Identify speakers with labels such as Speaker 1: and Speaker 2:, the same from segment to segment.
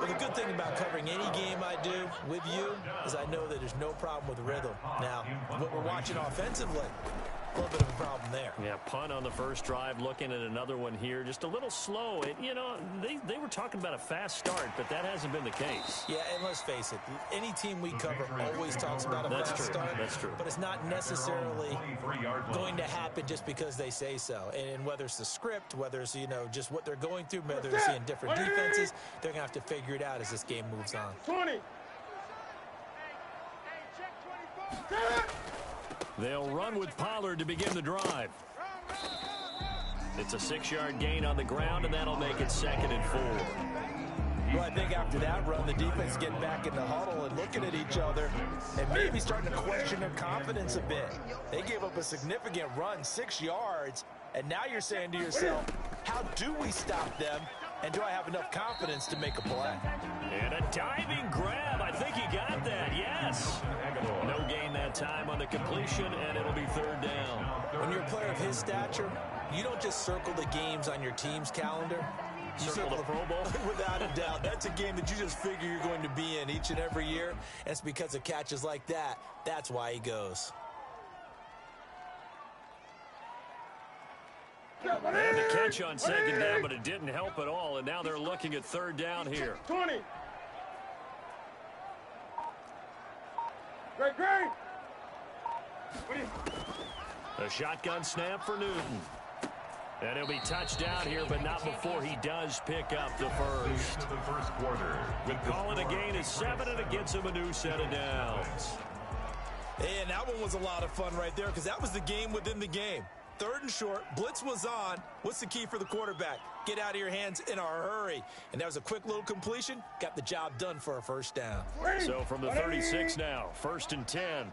Speaker 1: Well, the good thing about covering any game I do with you is I know that there's no problem with rhythm. Now, what we're watching offensively, a little bit of a problem there.
Speaker 2: Yeah, punt on the first drive, looking at another one here. Just a little slow. They were talking about a fast start, but that hasn't been the case.
Speaker 1: Yeah, and let's face it, any team we cover always talks about a fast start.
Speaker 2: That's true.
Speaker 1: But it's not necessarily going to happen just because they say so. And whether it's the script, whether it's, just what they're going through, whether they're seeing different defenses, they're going to have to figure it out as this game moves on.
Speaker 3: 20.
Speaker 2: They'll run with Pollard to begin the drive. It's a 6-yard gain on the ground, and that'll make it 2nd and 4.
Speaker 1: Well, I think after that run, the defense getting back in the huddle and looking at each other and maybe starting to question their confidence a bit. They gave up a significant run, 6 yards, and now you're saying to yourself, how do we stop them, and do I have enough confidence to make a play?
Speaker 2: And a diving grab. I think he got that, yes. No gain that time on the completion, and it'll be 3rd down.
Speaker 1: When you're a player of his stature, you don't just circle the games on your team's calendar. You
Speaker 2: circle the Pro Bowl?
Speaker 1: Without a doubt. That's a game that you just figure you're going to be in each and every year. And it's because of catches like that. That's why he goes.
Speaker 2: And the catch on 2nd down, but it didn't help at all. And now they're looking at 3rd down here.
Speaker 3: 20. Great.
Speaker 2: A shotgun snap for Newton. And he'll be touched down here, but not before he does pick up the first.
Speaker 4: The first quarter.
Speaker 2: Calling a gain is 7, and it gets him a new set of downs.
Speaker 1: And that one was a lot of fun right there because that was the game within the game. 3rd and short, blitz was on. What's the key for the quarterback? Get out of your hands in a hurry. And that was a quick little completion. Got the job done for a first down.
Speaker 2: So from the 36 now, 1st and 10.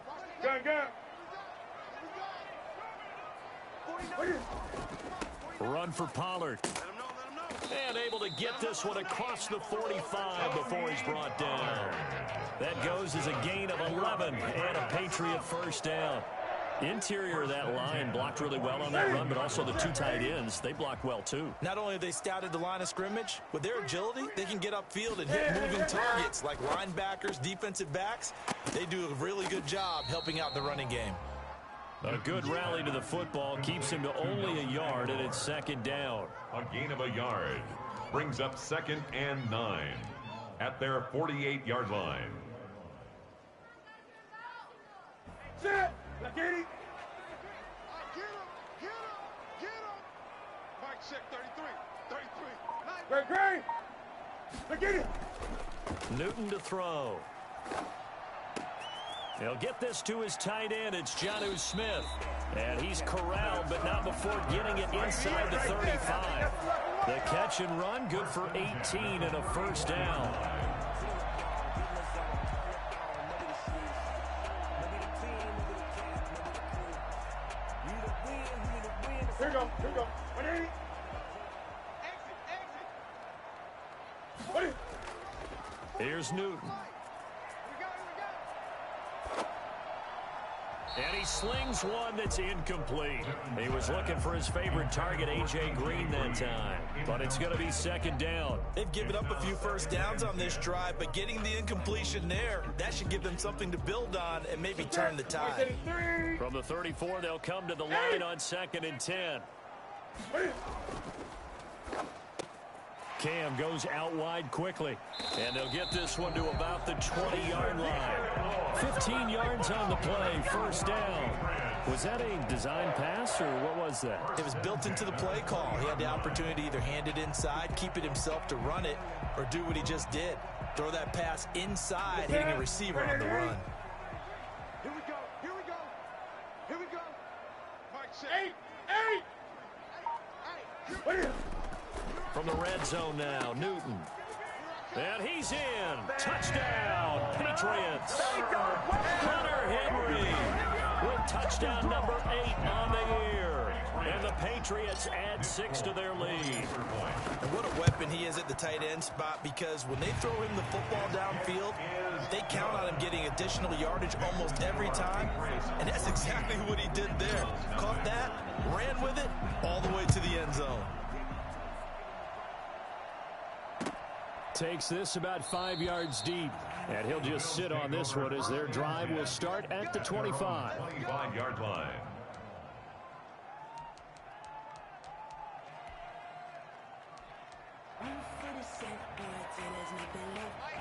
Speaker 3: Go.
Speaker 2: Run for Pollard. And able to get this one across the 45 before he's brought down. That goes as a gain of 11 and a Patriot first down. Interior of that line blocked really well on that run, but also the 2 tight ends, they blocked well too.
Speaker 1: Not only have they scouted the line of scrimmage, with their agility, they can get upfield and hit moving targets like linebackers, defensive backs. They do a really good job helping out the running game.
Speaker 2: A good rally to the football keeps him to only a yard, and it's 2nd down.
Speaker 4: A gain of a yard brings up 2nd and 9 at their 48-yard line.
Speaker 3: Set. Get him.
Speaker 5: Mike check 33.
Speaker 3: Great. Get him.
Speaker 2: Newton to throw. He'll get this to his tight end. It's Jonnu Smith. And he's corralled, but not before getting it inside the 35. The catch and run, good for 18 and a first down.
Speaker 3: Here we go.
Speaker 2: Here's Newton. And he slings one that's incomplete. He was looking for his favorite target, A.J. Green, that time. But it's going to be 2nd down.
Speaker 1: They've given up a few first downs on this drive, but getting the incompletion there, that should give them something to build on and maybe turn the tide.
Speaker 2: From the 34, they'll come to the line on 2nd and 10. Cam goes out wide quickly, and they'll get this one to about the 20-yard line. 15 yards on the play, first down. Was that a design pass, or what was that?
Speaker 1: It was built into the play call. He had the opportunity to either hand it inside, keep it himself to run it, or do what he just did. Throw that pass inside, hitting a receiver on the run.
Speaker 5: Here we go. Mike check.
Speaker 3: 8.
Speaker 2: From the red zone now, Newton. And he's in. Touchdown, Patriots. Hunter Henry with touchdown number 8 on the year. And the Patriots add 6 to their lead.
Speaker 1: And what a weapon he is at the tight end spot, because when they throw him the football downfield, they count on him getting additional yardage almost every time. And that's exactly what he did there. Caught that, ran with it, all the way to the end zone.
Speaker 2: takes this about 5 yards deep. And he'll just sit on this one as their drive will start at the 25.
Speaker 4: 25-yard line.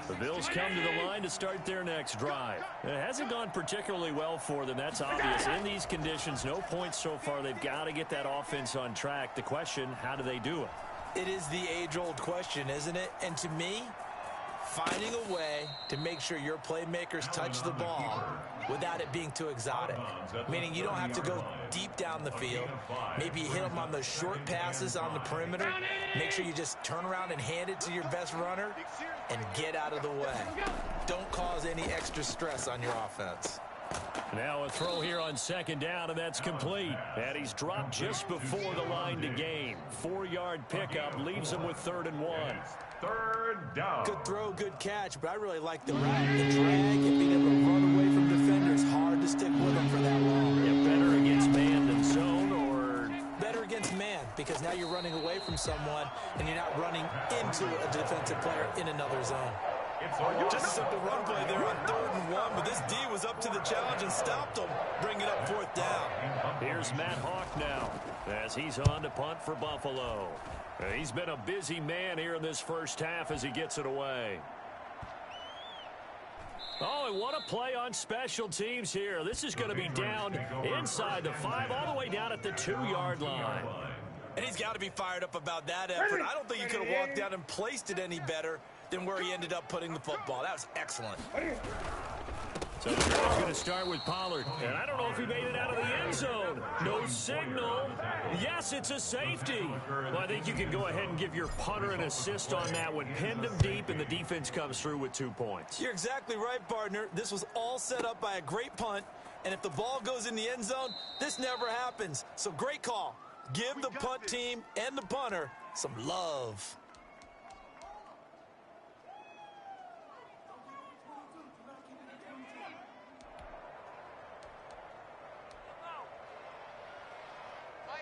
Speaker 2: The Bills come to the line to start their next drive. It hasn't gone particularly well for them. That's obvious. In these conditions, no points so far. They've got to get that offense on track. The question, how do they do it?
Speaker 1: It is the age-old question, isn't it? And to me, finding a way to make sure your playmakers touch the ball without it being too exotic. Meaning you don't have to go deep down the field. Maybe you hit them on those short passes on the perimeter. Make sure you just turn around and hand it to your best runner and get out of the way. Don't cause any extra stress on your offense.
Speaker 2: Now a throw here on second down, and that's complete. And he's dropped just before the line to gain. 4-yard pickup leaves him with 3rd and 1.
Speaker 4: Third down.
Speaker 1: Good throw, good catch, but I really like the route. The drag and being able to run away from defenders, hard to stick with them for that long.
Speaker 2: Yeah, better against man than zone, or
Speaker 1: better against man, because now you're running away from someone and you're not running into a defensive player in another zone. Just a simple run play there on 3rd and 1, but this D was up to the challenge and stopped him, bringing up 4th down.
Speaker 2: Here's Matt Hawk now as he's on to punt for Buffalo. He's been a busy man here in this first half as he gets it away. Oh, and what a play on special teams here. This is going to be down inside the 5, all the way down at the 2-yard line.
Speaker 1: And he's got to be fired up about that effort. I don't think he could have walked down and placed it any better than where he ended up putting the football. That was excellent.
Speaker 2: So the drive's going to start with Pollard. And I don't know if he made it out of the end zone. No signal. Yes, it's a safety. Well, I think you can go ahead and give your punter an assist on that one. Pinned him deep, and the defense comes through with 2 points.
Speaker 1: You're exactly right, partner. This was all set up by a great punt. And if the ball goes in the end zone, this never happens. So great call. Give the punt team and the punter some love.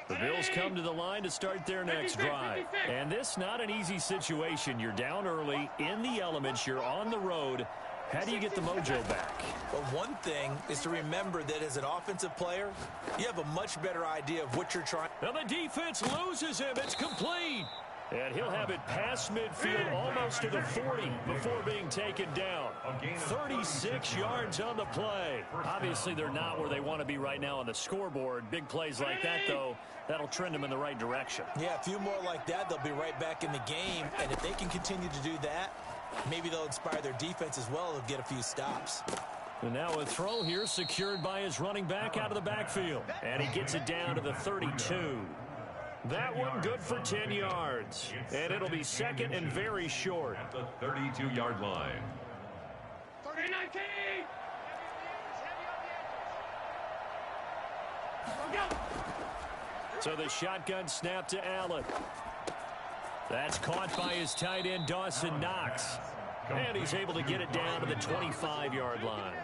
Speaker 2: The Bills come to the line to start their next drive. And this not an easy situation. You're down early, in the elements, you're on the road. How do you get the mojo back?
Speaker 1: Well, one thing is to remember that as an offensive player, you have a much better idea of what you're trying.
Speaker 2: Now the defense loses him. It's complete. And he'll have it past midfield almost to the 40 before being taken down. 36 yards on the play. Obviously, they're not where they want to be right now on the scoreboard. Big plays like that, though, that'll trend them in the right direction.
Speaker 1: Yeah, a few more like that, they'll be right back in the game. And if they can continue to do that, maybe they'll inspire their defense as well. They'll get a few stops.
Speaker 2: And now a throw here secured by his running back out of the backfield. And he gets it down to the 32. That one good for 10 yards. And it'll be second and very short.
Speaker 4: At the 32-yard line.
Speaker 3: 39-19.
Speaker 2: So the shotgun snap to Allen. That's caught by his tight end, Dawson Knox. And he's able to get it down to the 25-yard line.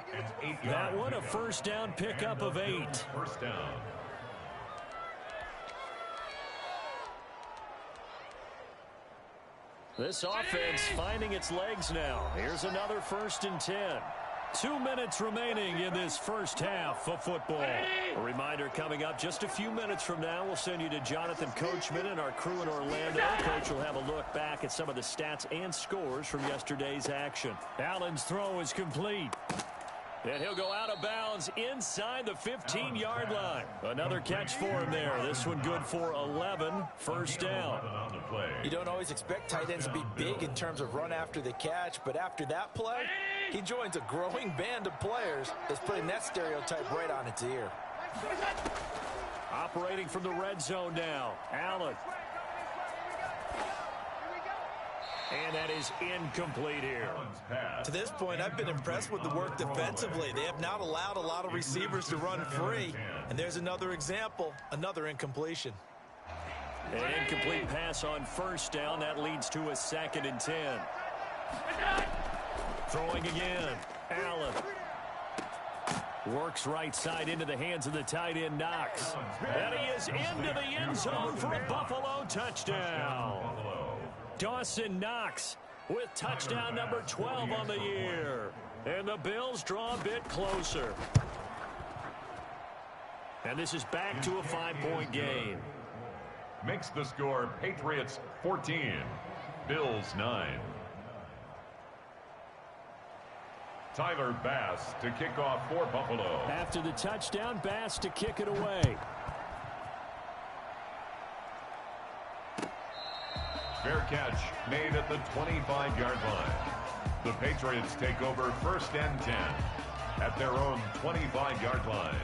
Speaker 2: That one a first down pickup of 8.
Speaker 4: First down.
Speaker 2: This offense finding its legs now. Here's another 1st and 10. 2 minutes remaining in this first half of football. A reminder coming up just a few minutes from now. We'll send you to Jonathan Coachman and our crew in Orlando. Coach will have a look back at some of the stats and scores from yesterday's action. Allen's throw is complete. And he'll go out of bounds inside the 15-yard line. Another catch for him there. This one good for 11. First down.
Speaker 1: You don't always expect tight ends to be big in terms of run after the catch, but after that play, he joins a growing band of players that's putting that stereotype right on its ear.
Speaker 2: Operating from the red zone now. Allen. And that is incomplete here.
Speaker 1: To this point, I've been impressed with the work defensively. They have not allowed a lot of receivers to run free. And there's another example, another incompletion.
Speaker 2: An incomplete pass on first down. That leads to a 2nd and 10. Throwing again. Allen. Works right side into the hands of the tight end, Knox. And he is into the end zone for a Buffalo touchdown. Dawson Knox with touchdown number 12 on the year. And the Bills draw a bit closer. And this is back to a 5-point game.
Speaker 4: Makes the score Patriots 14, Bills 9. Tyler Bass to kick off for Buffalo.
Speaker 2: After the touchdown, Bass to kick it away.
Speaker 4: Fair catch made at the 25-yard line. The Patriots take over 1st and 10 at their own 25-yard line.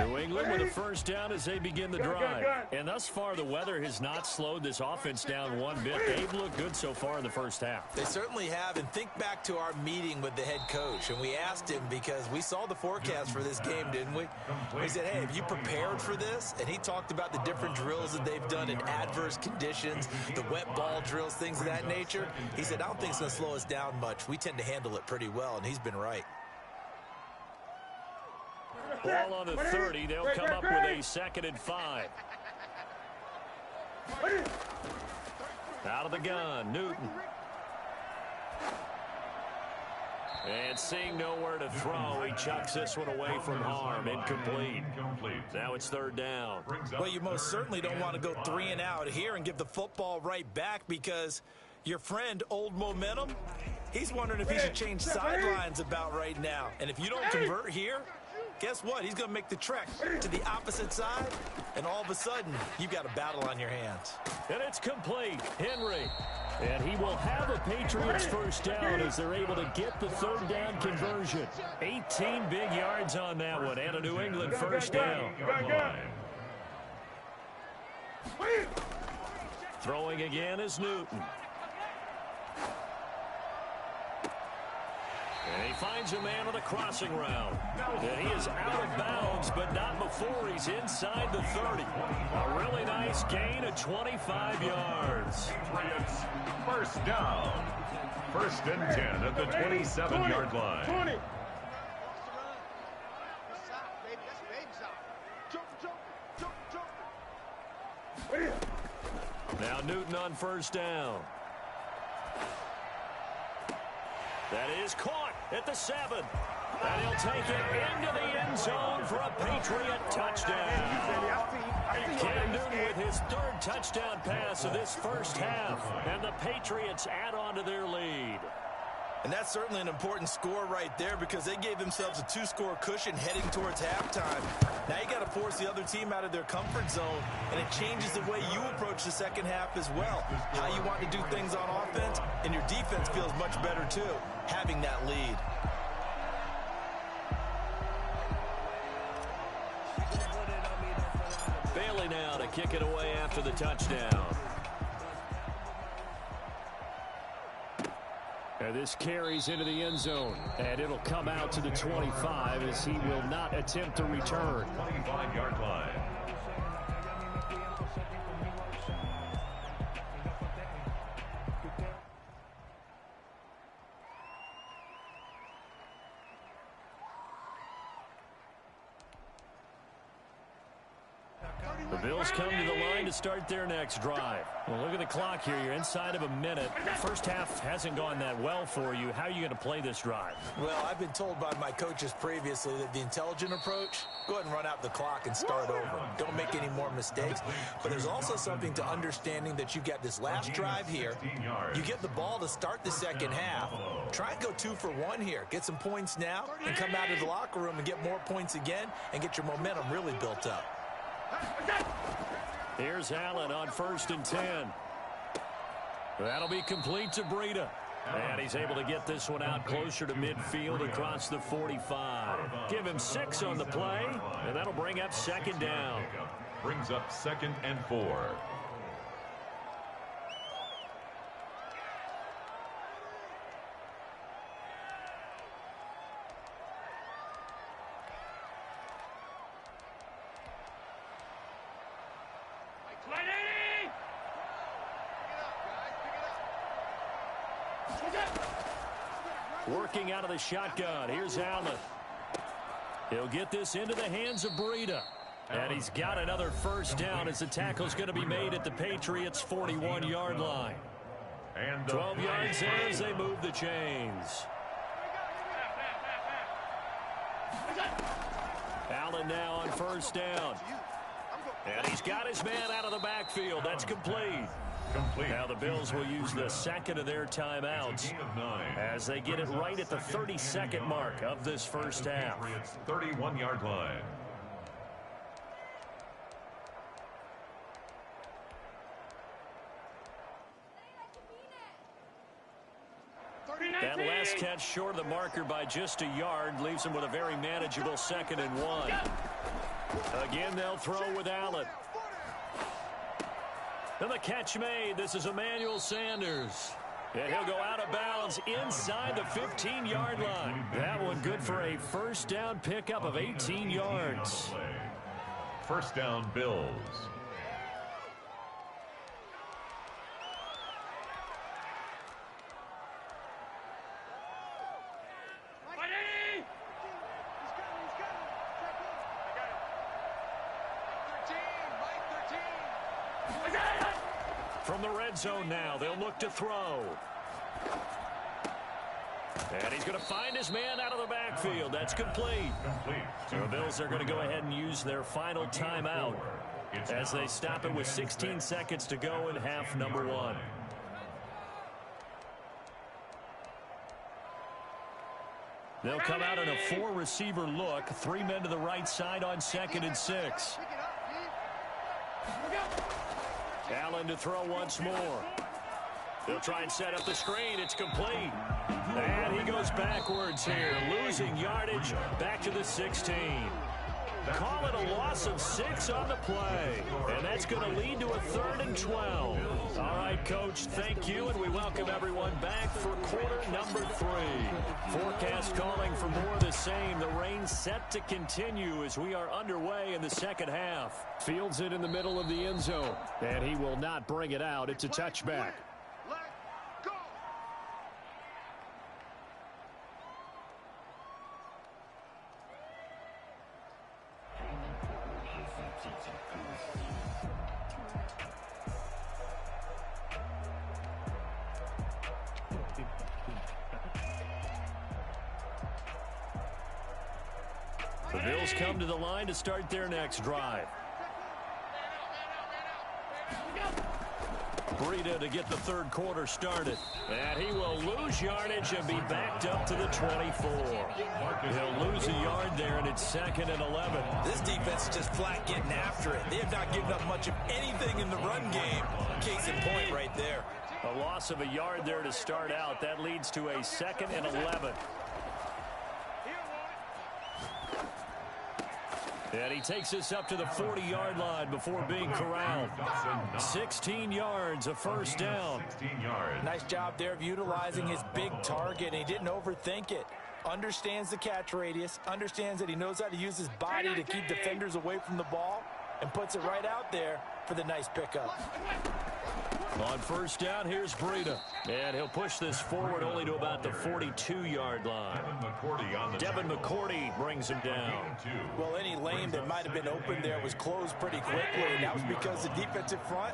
Speaker 2: New England with a first down as they begin the drive. And thus far, the weather has not slowed this offense down one bit. They've looked good so far in the first half.
Speaker 1: They certainly have. And think back to our meeting with the head coach. And we asked him because we saw the forecast for this game, didn't we? We said, hey, have you prepared for this? And he talked about the different drills that they've done in adverse conditions, the wet ball drills, things of that nature. He said, I don't think it's going to slow us down much. We tend to handle it pretty well, and he's been right.
Speaker 2: Ball on the 30. They'll come up with a 2nd and 5. Out of the gun, Newton. And seeing nowhere to throw, he chucks this one away from harm. Incomplete. Now it's 3rd down.
Speaker 1: Well, you most certainly don't want to go 3 and out here and give the football right back because your friend, Old Momentum, he's wondering if he should change sidelines about right now. And if you don't convert here, guess what? He's going to make the trek to the opposite side, and all of a sudden, you've got a battle on your hands.
Speaker 2: And it's complete. Henry. And he will have a Patriots first down as they're able to get the 3rd down conversion. 18 big yards on that one, and a New England first down. Throwing again is Newton. And he finds a man on the crossing route. And he is out of bounds, but not before he's inside the 30. A really nice gain of 25 yards.
Speaker 4: Patriots first down. 1st and 10 at the 27-yard line.
Speaker 5: 20.
Speaker 2: Now Newton on first down. That is caught at the 7. And he'll take it into the end zone for a Patriot touchdown. Cam Newton with his 3rd touchdown pass of this first half. And the Patriots add on to their lead.
Speaker 1: And that's certainly an important score right there because they gave themselves a 2-score cushion heading towards halftime. Now you got to force the other team out of their comfort zone, and it changes the way you approach the second half as well. How you want to do things on offense, and your defense feels much better too, having that lead.
Speaker 2: Bailey now to kick it away after the touchdown. And this carries into the end zone, and it'll come out to the 25 as he will not attempt to return.
Speaker 4: 25-yard line.
Speaker 2: The Bills come to the line to start their next drive. Well, look at the clock here. You're inside of a minute. First half hasn't gone that well for you. How are you going to play this drive?
Speaker 1: Well, I've been told by my coaches previously that the intelligent approach, go ahead and run out the clock and start over. Don't make any more mistakes. But there's also something to understanding that you got this last drive here. You get the ball to start the second half. Try and go 2 for 1 here. Get some points now and come out of the locker room and get more points again and get your momentum really built up.
Speaker 2: Here's Allen on 1st and 10. That'll be complete to Breida. And he's able to get this one out closer to midfield across the 45. Give him 6 on the play, and that'll bring up 2nd down.
Speaker 4: Brings up 2nd and 4.
Speaker 2: Working out of the shotgun. Here's Allen. He'll get this into the hands of Breida. And he's got another first down as the tackle's going to be made at the Patriots' 41-yard line.
Speaker 4: And
Speaker 2: 12 yards there as they move the chains. Allen now on first down. And he's got his man out of the backfield. That's complete. Now the Bills will use the second of their timeouts as they get it right at the 32nd mark of this first half.
Speaker 4: 31-yard line.
Speaker 2: That last catch short of the marker by just a yard leaves him with a very manageable 2nd and 1. Again, they'll throw with Allen. And the catch made. This is Emmanuel Sanders. And he'll go out of bounds inside the 15-yard line. That one good for a first down pickup of 18 yards.
Speaker 4: First down, Bills.
Speaker 2: From the red zone now, they'll look to throw. And he's going to find his man out of the backfield. That's complete. So the Bills are going to go ahead and use their final timeout as they stop it with 16 seconds to go in half number 1. They'll come out in a 4-receiver look. 3 men to the right side on 2nd and 6. Allen to throw once more. They'll try and set up the screen. It's complete. And he goes backwards here, losing yardage back to the 16. Call it a loss of 6 on the play. And that's going to lead to a 3rd and 12. All right, Coach, thank you, and we welcome everyone back for quarter number 3. Forecast calling for more of the same. The rain set to continue as we are underway in the second half. Fields it in the middle of the end zone, and he will not bring it out. It's a touchback. The Bills come to the line to start their next drive. Breida to get the 3rd quarter started. And he will lose yardage and be backed up to the 24. He'll lose a yard there, and it's 2nd and 11.
Speaker 1: This defense is just flat getting after it. They have not given up much of anything in the run game. Case in point right there.
Speaker 2: A loss of a yard there to start out. That leads to a 2nd and 11. And he takes us up to the 40-yard line before being corralled. 16 yards, a first down.
Speaker 4: 16 yards.
Speaker 1: Nice job there of utilizing his big target, and he didn't overthink it. Understands the catch radius, understands that he knows how to use his body to keep defenders away from the ball, and puts it right out there for the nice pickup.
Speaker 2: On first down, here's Breida. And he'll push this forward only to about the 42-yard line. Devin McCourty brings him down.
Speaker 1: Well, any lane that might have been open there was closed pretty quickly, and that was because the defensive front,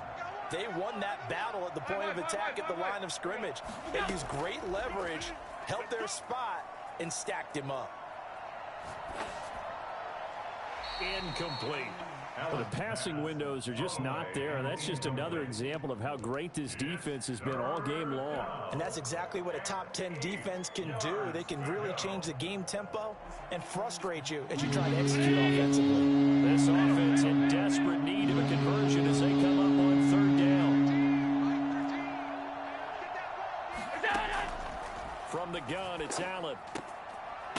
Speaker 1: they won that battle at the point of attack at the line of scrimmage. They used great leverage, held their spot, and stacked him up.
Speaker 2: Incomplete. Well, the passing windows are just not there, and that's just another example of how great this defense has been all game long.
Speaker 1: And that's exactly what a top 10 defense can do. They can really change the game tempo and frustrate you as you try to execute offensively.
Speaker 2: This offense in desperate need of a conversion as they come up on 3rd down. From the gun, it's Allen.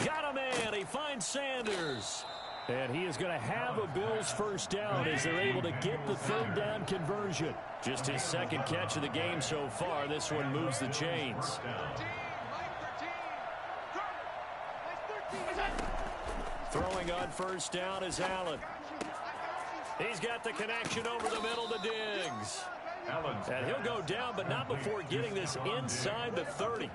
Speaker 2: Got a man. He finds Sanders. And he is going to have a Bills first down as they're able to get the 3rd down conversion. Just his 2nd catch of the game so far. This one moves the chains. Throwing on first down is Allen. He's got the connection over the middle to Diggs. And he'll go down, but not before getting this inside the 30.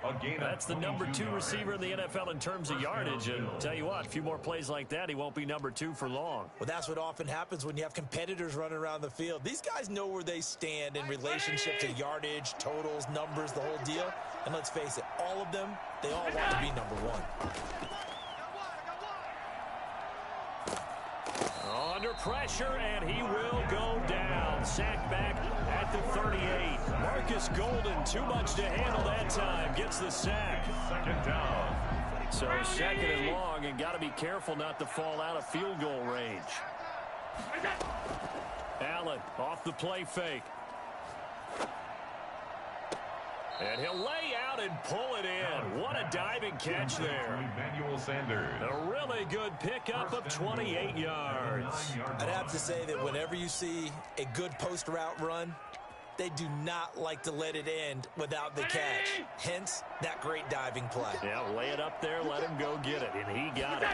Speaker 4: A gain of
Speaker 2: That's the number 2
Speaker 4: yards.
Speaker 2: receiver in the NFL in terms of yardage. And tell you what, a few more plays like that, he won't be number 2 for long.
Speaker 1: Well, that's what often happens when you have competitors running around the field. These guys know where they stand in relationship to yardage, totals, numbers, the whole deal. And let's face it, all of them, they all want to be number 1.
Speaker 2: Under pressure, and he will go down. Sacked back at the 38. Marcus Golden, too much to handle that time. Gets the sack.
Speaker 4: Second down.
Speaker 2: So second and long, and got to be careful not to fall out of field goal range. Allen off the play fake. And he'll lay out and pull it in. What a diving catch there.
Speaker 4: Emmanuel Sanders.
Speaker 2: A really good pickup of 28 yards.
Speaker 1: I'd have to say that whenever you see a good post route run, they do not like to let it end without the catch. Hence, that great diving play.
Speaker 2: Yeah, lay it up there, let him go get it, and he got it.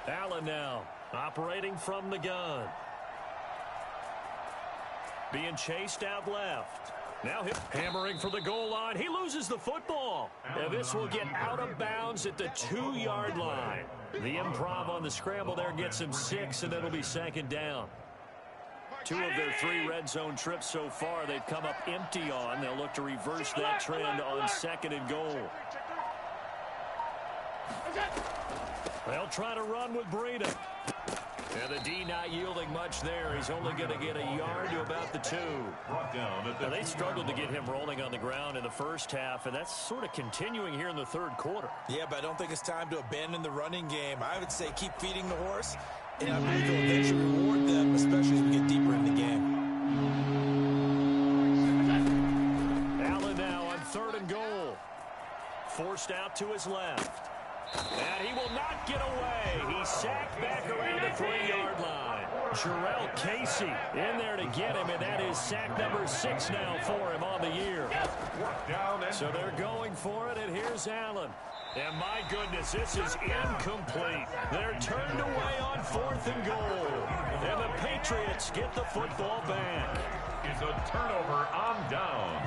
Speaker 2: Allen now, operating from the gun. Being chased out left. Now hammering for the goal line. He loses the football. Now this will get out of bounds at the 2-yard line. The improv on the scramble there gets him 6, and it'll be second down. 2 of their 3 red zone trips so far they've come up empty on. They'll look to reverse that trend on second and goal. They'll try to run with Breida. And the D not yielding much there. He's only going to get a yard to about the 2.
Speaker 4: Brought down at the
Speaker 2: Now, they struggled to get him rolling on the ground in the first half, and that's sort of continuing here in the third quarter.
Speaker 1: Yeah, but I don't think it's time to abandon the running game. I would say keep feeding the horse, and I believe he'll eventually reward them, especially as we get deeper in the game.
Speaker 2: Allen now on third and goal. Forced out to his left. And he will not get away. He's sacked back around the 3-yard line. Jarrell Casey in there to get him, and that is sack number 6 now for him on the year. So they're going for it, and here's Allen. And my goodness, this is incomplete. They're turned away on 4th and goal. And the Patriots get the football back.
Speaker 4: Is a turnover on down.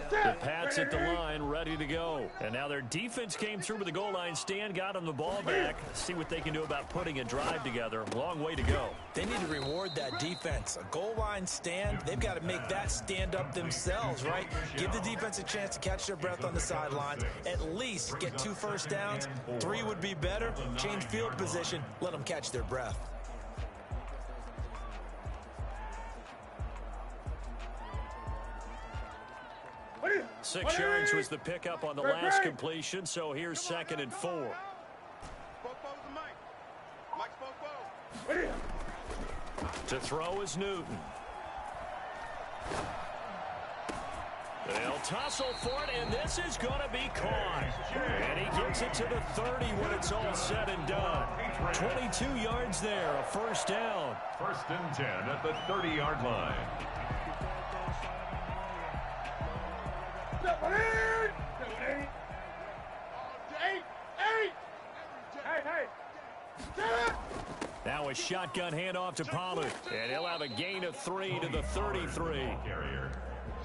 Speaker 2: The Pats at the line, ready to go. And now their defense came through with the goal line stand, got them the ball back. See what they can do about putting a drive together. Long way to go.
Speaker 1: They need to reward that defense. A goal line stand, they've got to make that stand up themselves, right? Give the defense a chance to catch their breath on the sidelines. At least get 2 first downs. 3 would be better. Change field position. Let them catch their breath.
Speaker 2: Six yards was the pickup on the last completion, so here's second and 4. To throw is Newton. They'll tussle for it, and this is going to be caught. And he gets it to the 30 when it's all said and done. 22 yards there, a first down.
Speaker 4: First and 10 at the 30-yard line.
Speaker 2: Now a shotgun handoff to Pollard, and he'll have a gain of 3 to the 33.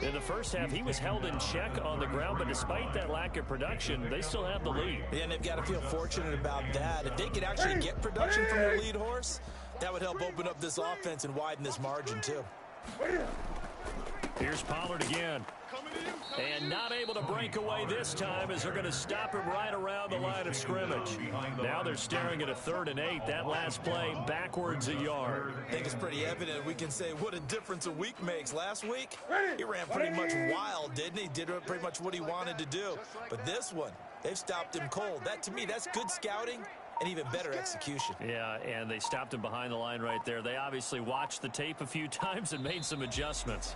Speaker 2: In the first half, he was held in check on the ground, but despite that lack of production, they still have the lead.
Speaker 1: Yeah, and they've got to feel fortunate about that. If they could actually get production from their lead horse, that would help open up this offense and widen this margin, too.
Speaker 2: Here's Pollard again. And not able to break away this time as they're going to stop him right around the line of scrimmage. Now they're staring at a 3rd and 8. That last play backwards a yard.
Speaker 1: I think it's pretty evident. We can say what a difference a week makes. Last week, he ran pretty much wild, didn't he? Did pretty much what he wanted to do. But this one, they've stopped him cold. That, to me, that's good scouting and even better execution.
Speaker 2: Yeah, and they stopped him behind the line right there. They obviously watched the tape a few times and made some adjustments.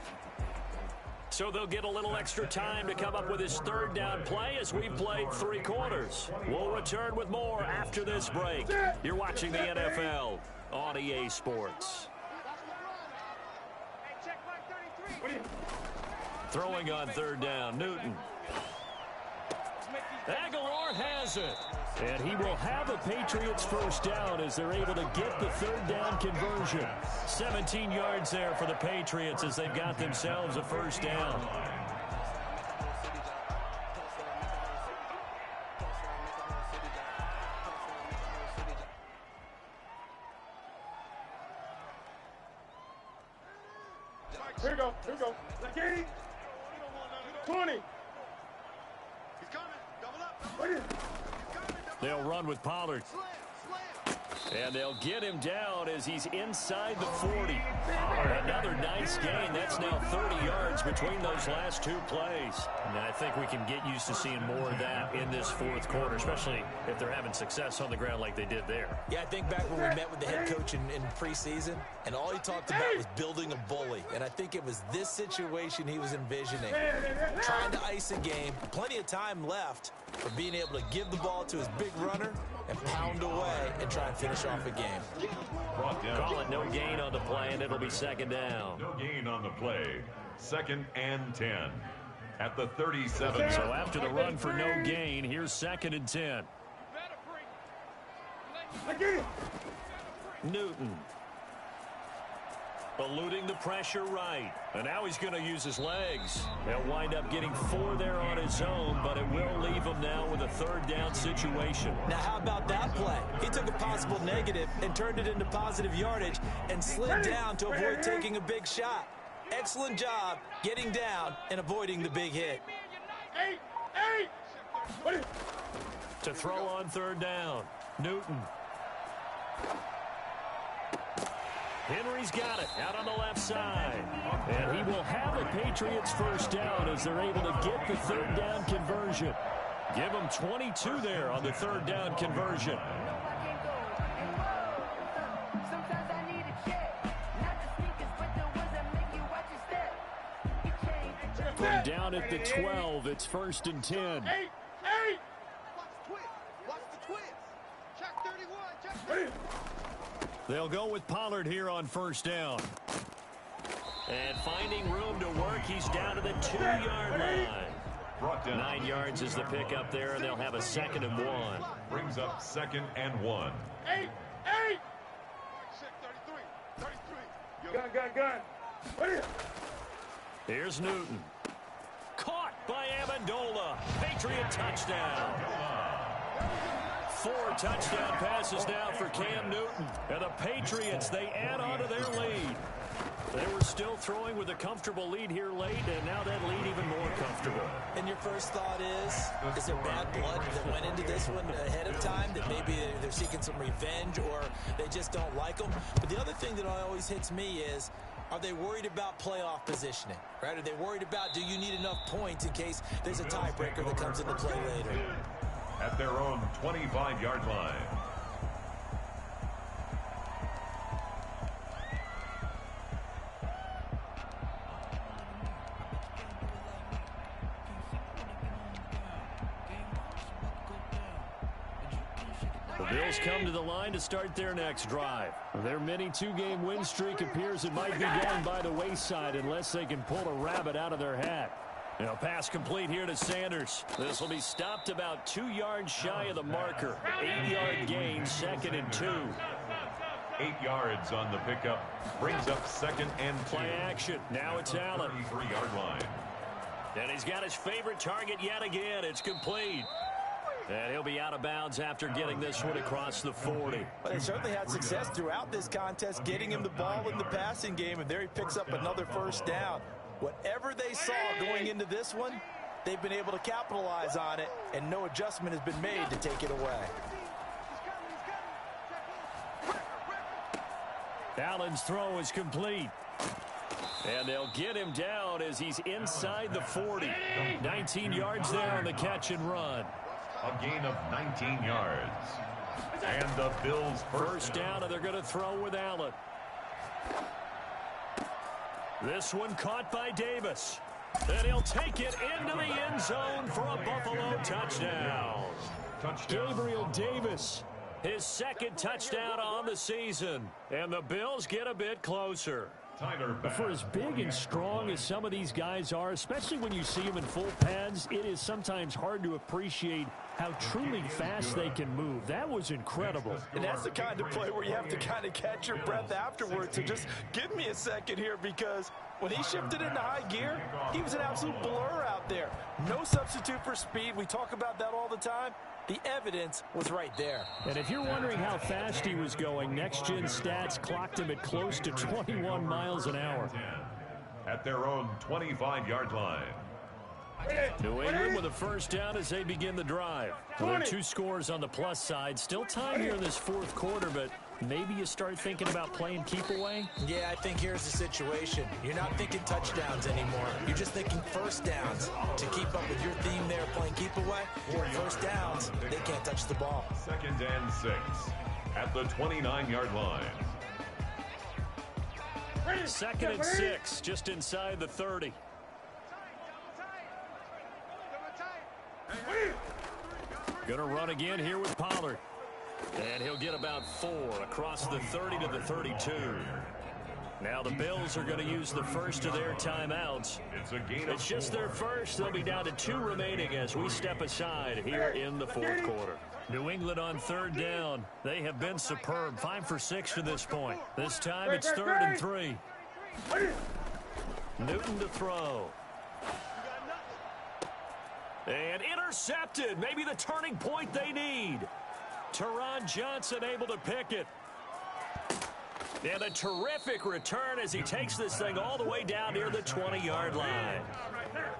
Speaker 2: So they'll get a little extra time to come up with his 3rd down play as we've played 3 quarters. We'll return with more after this break. You're watching the NFL on EA Sports. Throwing on 3rd down, Newton. Aguilar has it. And he will have a Patriots first down as they're able to get the third down conversion. 17 yards there for the Patriots as they've got themselves a first down.
Speaker 3: Here we go. Here we go. 20.
Speaker 5: He's coming. Double up.
Speaker 2: They'll run with Pollard. And they'll get him down as he's inside the 40. Another nice gain. That's now 30 yards between those last two plays.
Speaker 6: And I think we can get used to seeing more of that in this fourth quarter, especially if they're having success on the ground like they did there.
Speaker 1: Yeah, I think back when we met with the head coach in preseason, and all he talked about was building a bully. And I think it was this situation he was envisioning. Trying to ice a game, plenty of time left for being able to give the ball to his big runner and pound away and try and finish off a game.
Speaker 2: Call it no gain on the play, and it'll be second down.
Speaker 4: No gain on the play. 2nd and 10 at the 37.
Speaker 2: So after the run for no gain, here's 2nd and 10. Newton. Eluding the pressure right. And now he's going to use his legs. He'll wind up getting 4 there on his own, but it will leave him now with a third down situation.
Speaker 1: Now, how about that play? He took a possible negative and turned it into positive yardage and slid down to avoid taking a big shot. Excellent job getting down and avoiding the big hit.
Speaker 2: To throw on third down, Newton. Henry's got it out on the left side. And he will have a Patriots first down as they're able to get the third down conversion. Give him 22 there on the third down conversion. From down at the 12, it's 1st and 10.
Speaker 5: Watch the twist. Check 31. Check 31.
Speaker 2: They'll go with Pollard here on first down. And finding room to work, he's down to the 2-yard line. 9 yards is the pickup there, and they'll have a 2nd and 1.
Speaker 4: Brings up 2nd and 1.
Speaker 5: 33.
Speaker 3: Gun.
Speaker 2: Here's Newton. Caught by Amendola. Patriot touchdown. 4 touchdown passes now for Cam Newton. And the Patriots, they add on to their lead. They were still throwing with a comfortable lead here late, and now that lead even more comfortable.
Speaker 1: And your first thought is there bad blood that went into this one ahead of time, that maybe they're seeking some revenge or they just don't like them? But the other thing that always hits me is, are they worried about playoff positioning? Right? Are they worried about, do you need enough points in case there's a tiebreaker that comes into play later?
Speaker 4: At their own 25-yard line.
Speaker 2: The Bills come to the line to start their next drive. Their mini 2-game win streak appears it might be going by the wayside unless they can pull a rabbit out of their hat. Now, pass complete here to Sanders. This will be stopped about 2 yards shy of the marker. 8-yard gain, 2nd and 2.
Speaker 4: 8 yards on the pickup. Brings up 2nd and 2.
Speaker 2: Play action. Now it's Allen.
Speaker 4: 33-yard line.
Speaker 2: And he's got his favorite target yet again. It's complete. And he'll be out of bounds after getting this one across the 40.
Speaker 1: Well, they certainly had success throughout this contest, getting him the ball in the passing game, and there he picks up another first down. Whatever they saw going into this one, they've been able to capitalize on it, and no adjustment has been made to take it away.
Speaker 2: Allen's throw is complete. And they'll get him down as he's inside the 40. 19 yards there on the catch and run.
Speaker 4: A gain of 19 yards. And the Bills
Speaker 2: first down, and they're going to throw with Allen. This one caught by Davis. And he'll take it into the end zone for a Buffalo touchdown. Gabriel Davis, his 2nd touchdown on the season. And the Bills get a bit closer.
Speaker 4: Tyler Bass.
Speaker 2: For as big and strong as some of these guys are, especially when you see them in full pads, it is sometimes hard to appreciate how truly fast they can move. That was incredible.
Speaker 1: And that's the kind of play where you have to kind of catch your breath afterwards. So just give me a second here, because when he shifted into high gear, he was an absolute blur out there. No substitute for speed. We talk about that all the time. The evidence was right there.
Speaker 2: And if you're wondering how fast he was going, Next Gen Stats clocked him at close to 21 miles an hour.
Speaker 4: At their own 25-yard line.
Speaker 2: New England with a first down as they begin the drive. Well, there are 2 scores on the plus side. Still time here in this fourth quarter, but maybe you start thinking about playing keep away?
Speaker 1: Yeah, I think here's the situation. You're not thinking touchdowns anymore. You're just thinking first downs. To keep up with your theme there, playing keep away, first downs, they can't touch the ball.
Speaker 4: 2nd and 6 at the 29-yard line.
Speaker 2: 2nd and 6, just inside the 30. Going to run again here with Pollard. And he'll get about 4 across the 30 to the 32. Now the Bills are going to use the first of their timeouts. It's just their first. They'll be down to 2 remaining as we step aside here in the fourth quarter. New England on 3rd down. They have been superb. 5 for 6 to this point. This time it's 3rd and 3. Newton to throw. And intercepted. Maybe the turning point they need. Teron Johnson able to pick it. And a terrific return as he takes this thing all the way down near the 20-yard line.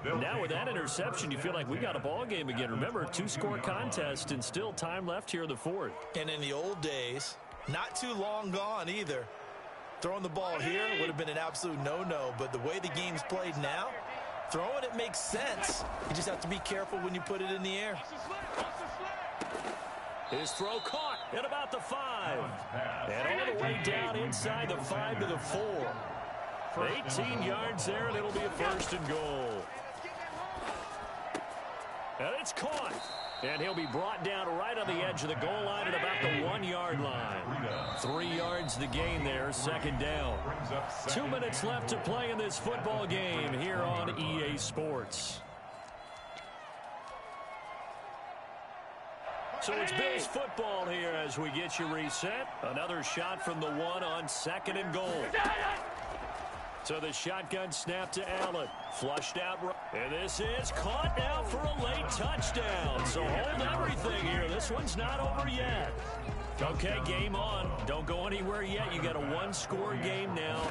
Speaker 2: Now with that interception, you feel like we got a ball game again. Remember, 2-score contest and still time left here in the fourth.
Speaker 1: And in the old days, not too long gone either. Throwing the ball here would have been an absolute no-no, but the way the game's played now, throwing it makes sense. You just have to be careful when you put it in the air.
Speaker 2: His throw caught at about the 5. And all the way down inside the 5 to the 4. 18 yards there, and it'll be a 1st and goal. And it's caught. And he'll be brought down right on the edge of the goal line at about the 1-yard line. 3 yards the gain there, 2nd down. 2 minutes left to play in this football game here on EA Sports. So it's Bills football here as we get you reset. Another shot from the 1 on 2nd and goal. So the shotgun snap to Allen. Flushed out. And this is caught now for a late touchdown. So hold everything here. This one's not over yet. Okay, game on. Don't go anywhere yet. You got a 1-score game now.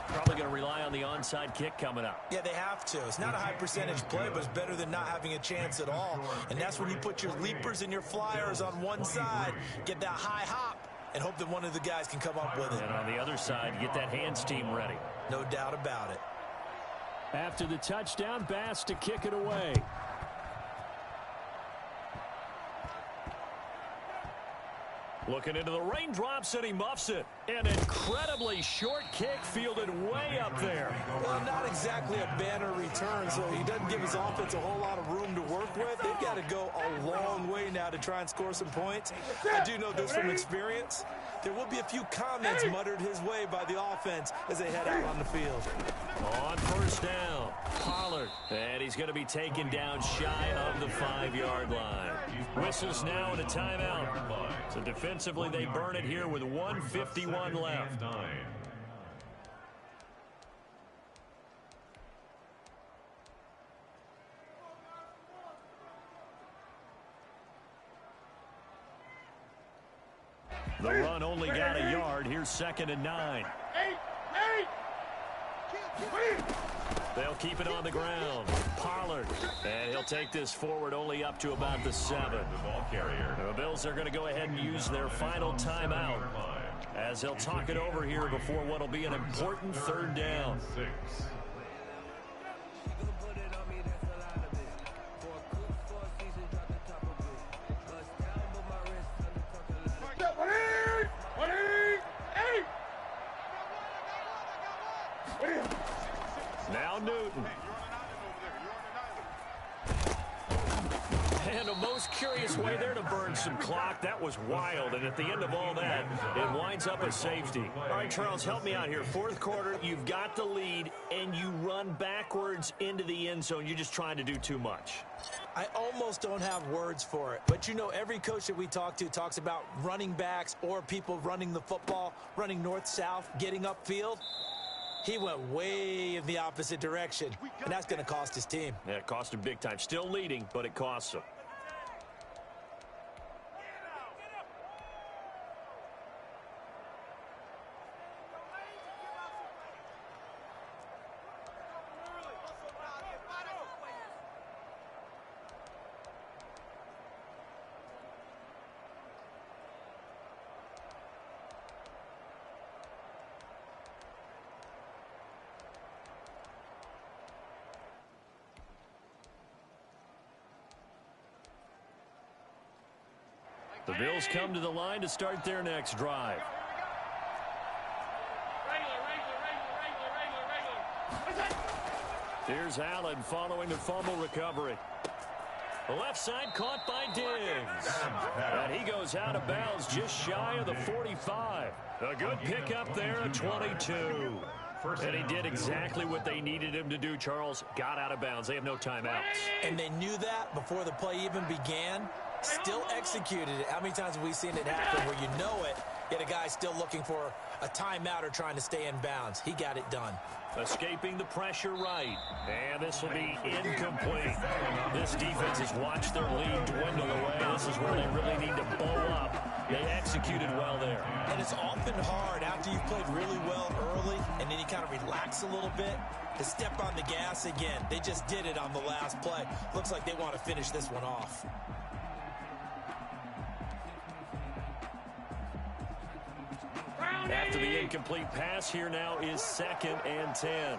Speaker 2: Probably going to rely on the onside kick coming up.
Speaker 1: Yeah, they have to. It's not a high percentage play, but it's better than not having a chance at all. And that's when you put your leapers and your flyers on one side, get that high hop, and hope that one of the guys can come up with it.
Speaker 2: And on the other side, get that hands team ready.
Speaker 1: No doubt about it.
Speaker 2: After the touchdown, Bass to kick it away. Looking into the raindrops, and he muffs it. An incredibly short kick fielded way up there.
Speaker 1: Well, not exactly a banner return, so he doesn't give his offense a whole lot of room to work with. They've got to go a long way now to try and score some points. I do know this from experience. There will be a few comments muttered his way by the offense as they head out on the field.
Speaker 2: On 1st down, Pollard. And he's going to be taken down shy of the 5-yard line. Whistles now and a timeout. So defensively, they burn it here with 1:51 left. The run only got a yard. Here's 2nd and 9. They'll keep it on the ground. Pollard. And he'll take this forward only up to about the 7.
Speaker 4: The ball carrier.
Speaker 2: The Bills are going to go ahead and use their final timeout as they'll talk it over here before what will be an important 3rd down.
Speaker 4: 6.
Speaker 2: Now Newton. And the most curious way there to burn some clock. That was wild. And at the end of all that, it winds up a safety. All right, Charles, help me out here. Fourth quarter, you've got the lead, and you run backwards into the end zone. You're just trying to do too much.
Speaker 1: I almost don't have words for it. But, you know, every coach that we talk to talks about running backs or people running the football, running north-south, getting upfield. He went way in the opposite direction, and that's going to cost his team.
Speaker 2: Yeah, it cost him big time. Still leading, but it costs him. The Bills come to the line to start their next drive. Here's Allen following the fumble recovery. The left side caught by Diggs. And he goes out of bounds just shy of the 45. A good pickup there at 22. And he did exactly what they needed him to do, Charles. Got out of bounds. They have no timeouts.
Speaker 1: And they knew that before the play even began. Still executed it. How many times have we seen it happen where you know it, yet a guy still looking for a timeout or trying to stay in bounds? He got it done.
Speaker 2: Escaping the pressure right. And this will be incomplete. This defense has watched their lead dwindle away. This is where they really need to bow up. They executed well there.
Speaker 1: And it's often hard after you've played really well early and then you kind of relax a little bit to step on the gas again. They just did it on the last play. Looks like they want to finish this one off.
Speaker 2: After the incomplete pass, here now is 2nd and 10.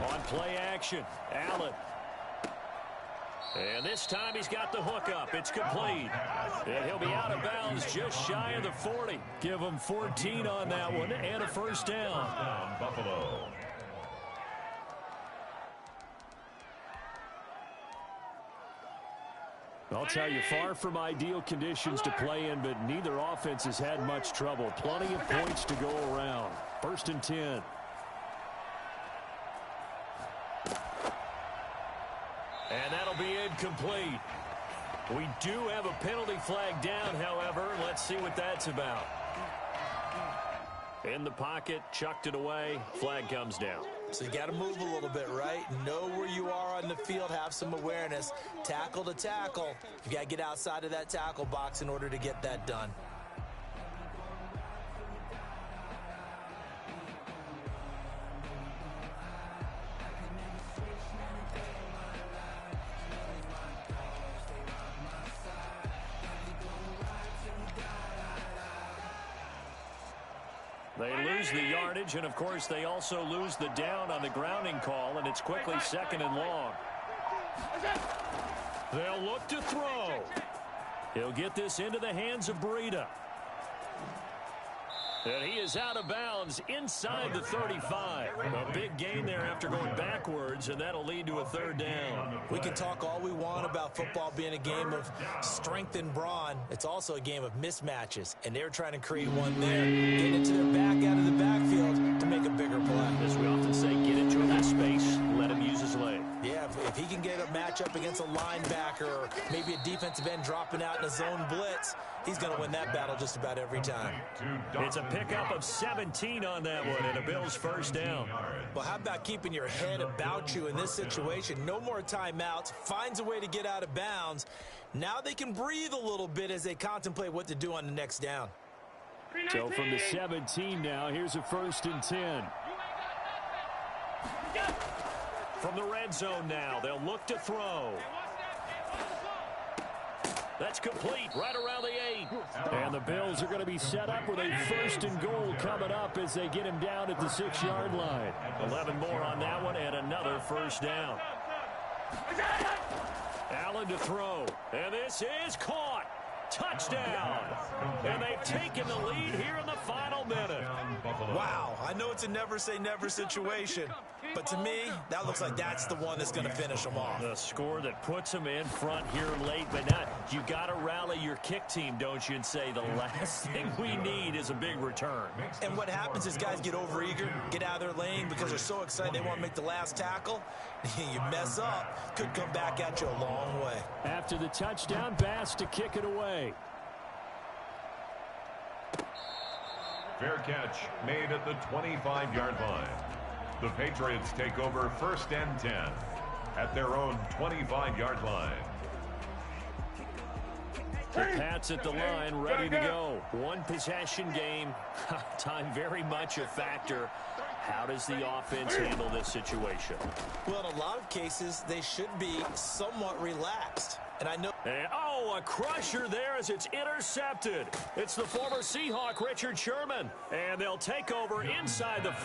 Speaker 2: On play action, Allen. And this time he's got the hook up. It's complete. And he'll be out of bounds just shy of the 40. Give him 14 on that one and a first down.
Speaker 4: Buffalo.
Speaker 2: I'll tell you, far from ideal conditions to play in, but neither offense has had much trouble. Plenty of points to go around. 1st and 10. And that'll be incomplete. We do have a penalty flag down, however. Let's see what that's about. In the pocket, chucked it away. Flag comes down.
Speaker 1: So you got to move a little bit, right? Know where you are on the field, have some awareness. Tackle to tackle. You got to get outside of that tackle box in order to get that done.
Speaker 2: They lose the yardage, and, of course, they also lose the down on the grounding call, and it's quickly 2nd and long. They'll look to throw. He'll get this into the hands of Breida. And he is out of bounds inside the 35. A big gain there after going backwards, and that'll lead to a 3rd down.
Speaker 1: We can talk all we want about football being a game of strength and brawn. It's also a game of mismatches, and they're trying to create one there. Get it to their back out of the backfield to make a bigger play.
Speaker 2: As we often say, get into that space, let him use his leg.
Speaker 1: Yeah, if he can get a matchup against a linebacker or maybe a defensive end dropping out in a zone blitz, he's going to win that battle just about every time.
Speaker 2: It's a pickup of 17 on that one and a Bills 1st down.
Speaker 1: Well, how about keeping your head about you in this situation? No more timeouts. Finds a way to get out of bounds. Now they can breathe a little bit as they contemplate what to do on the next down.
Speaker 2: So from the 17 now, here's a 1st and 10. From the red zone now, they'll look to throw. That's complete right around the 8. And the Bills are going to be set up with a 1st and goal coming up as they get him down at the 6-yard line. 11 more on that one and another 1st down. Allen to throw. And this is caught. touchdown. And they've taken the lead here in the final minute.
Speaker 1: Wow, I know it's a never-say-never situation, but to me, that looks like that's the one that's going to finish them off.
Speaker 2: The score that puts them in front here late, but not. You got to rally your kick team, don't you, and say the last thing we need is a big return.
Speaker 1: And what happens is guys get overeager, get out of their lane because they're so excited they want to make the last tackle. You mess up, could come back at you a long way.
Speaker 2: After the touchdown, Bass to kick it away.
Speaker 4: Fair catch made at the 25-yard line. The Patriots take over 1st and 10 at their own 25-yard line.
Speaker 2: The Pats at the line, ready to go. One possession game. Time very much a factor. How does the offense handle this situation?
Speaker 1: Well, in a lot of cases, they should be somewhat relaxed. And I know...
Speaker 2: And, oh, a crusher there as it's intercepted. It's the former Seahawk, Richard Sherman. And they'll take over inside the